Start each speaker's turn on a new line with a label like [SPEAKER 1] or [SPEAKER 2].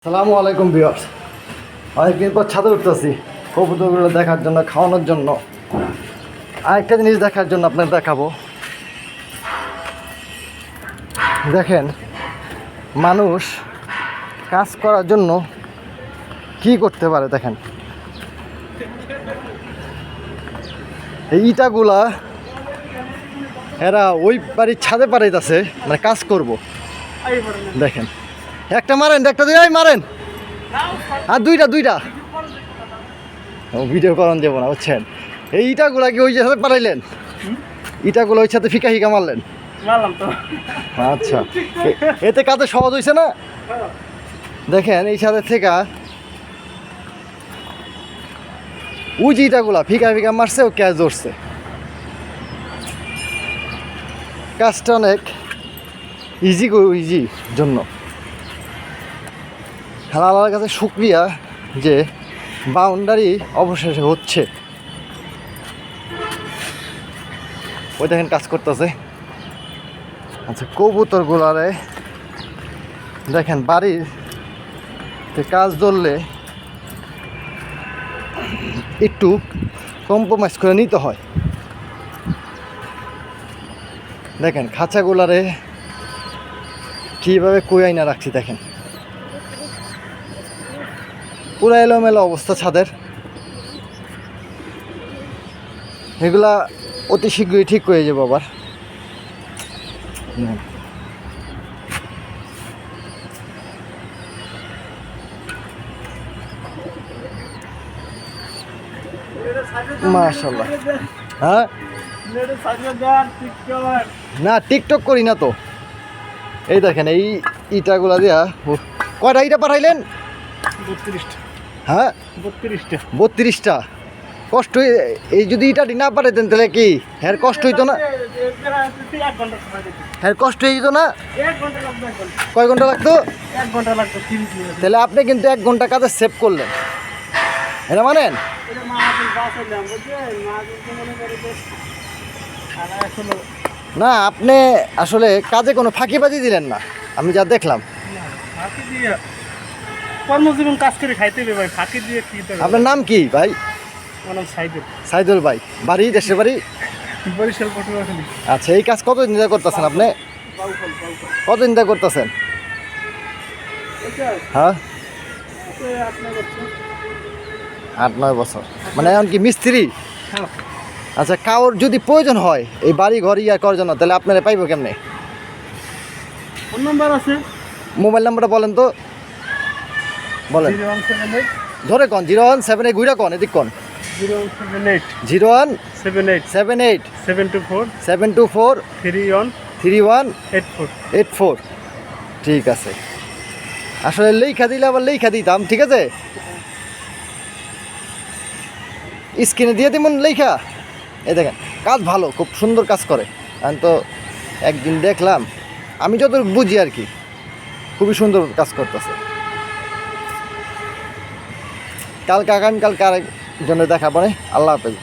[SPEAKER 1] আসসালামু আলাইকুম ভিউয়ার্স। অনেকদিন পর ছাদে উঠতেছি কবুতরগুলো দেখার জন্য, খাওয়ানোর জন্য। আরেকটা জিনিস দেখার জন্য আপনাকে দেখাবো। দেখেন মানুষ কাজ করার জন্য কি করতে পারে। দেখেন এই ইটাগুলা এরা ওই বাড়ির ছাদে পাড়াইতেছে, মানে কাজ করব। দেখেন একটা মারেন, একটা দুই মারেন, আর দুইটা ভিডিও করন যাবো না, বুঝছেন। এই ইটাগুলা কি ওই সাথে পাঠাইলেন? ইটাগুলো ওই সাথে ফিকা ফিকা মারলেন? আচ্ছা, এতে কাজে সহজ হয়েছে না? দেখেন এই সাথে থেকে ওই যে ইটাগুলা ফিকা ফিকা মারছে, ও ক্যাচ ধরছে। কাজটা অনেক ইজি জন্য আল্লাহর কাছে শুকরিয়া যে বাউন্ডারি অবশেষে হচ্ছে। ওই দেখেন কাজ করতেছে। আচ্ছা, কবুতরগুলারে দেখেন বাড়ির কাজ ধরলে একটু কম্প্রোমাইজ করে নিতে হয়। দেখেন খাঁচাগুলারে কীভাবে কুয়াই না রাখছি। দেখেন পুরো এলোমেলো অবস্থা ছাদের। এগুলা অতি শীঘ্রই ঠিক হয়ে যাবো আবার। মাশাআল্লাহ। হ্যাঁ না, টিকটক করি না তো। এই দেখেন এই ইটাগুলা দিয়া কয়টা ইটা পাঠাইলেন?
[SPEAKER 2] 32টা।
[SPEAKER 1] হ্যাঁ 32টা। কষ্ট এই যদি ইটাটি না পাঠাইতেন তাহলে কি হ্যাঁ কষ্ট হইতো না? হ্যাঁ কষ্ট হয়ে যেত না? কয় ঘন্টা লাগতো?
[SPEAKER 2] 1 ঘন্টা লাগতো।
[SPEAKER 1] তাহলে আপনি কিন্তু 1 ঘন্টা কাজে সেভ করলেন, এটা মানেন? না, আপনি আসলে কাজে কোনো ফাঁকিবাজি দিলেন না, আমি যা দেখলাম।
[SPEAKER 2] কর্মজীবন কাজ করে খাইতে হবে ভাই, ফাঁকি দিয়ে কি?
[SPEAKER 1] আপনার নাম কি ভাই?
[SPEAKER 2] আমার নাম সাইদুল।
[SPEAKER 1] সাইদুল ভাই। বাড়ি দেশের বাড়ি?
[SPEAKER 2] বরিশাল পটুয়াখালী।
[SPEAKER 1] আচ্ছা, এই কাজ কতদিন ধরে করতেছেন আপনি? কতদিন ধরে করতেছেন? হ্যাঁ 8-9 বছর। মানে এখন কি মিস্ত্রি? আচ্ছা, কারোর যদি প্রয়োজন হয় এই বাড়ি ঘর ইয়া করার জন্য, তাহলে আপনারা পাইব কেমনে?
[SPEAKER 2] ফোন নাম্বার আছে।
[SPEAKER 1] মোবাইল নাম্বারটা বলেন তো, বলেন।
[SPEAKER 2] 0178
[SPEAKER 1] ধরে কন 0178 ঘুরা কন, এদিক কন।
[SPEAKER 2] 0178
[SPEAKER 1] 0178
[SPEAKER 2] 724
[SPEAKER 1] 724
[SPEAKER 2] 3184।
[SPEAKER 1] 3184। ঠিক আছে। আসলে লেখা দিলে আবার লেখা দিতাম, ঠিক আছে? স্ক্রিনে দিয়ে দিমন লেখা। এই দেখেন কাজ ভালো, খুব সুন্দর কাজ করে। আমি তো একদিন দেখলাম, আমি যত বুঝি আর কি, খুবই সুন্দর কাজ করতেছে। কালকে আগামীকালকে আরেকজনের দেখাবো। আল্লাহ হাফেজ।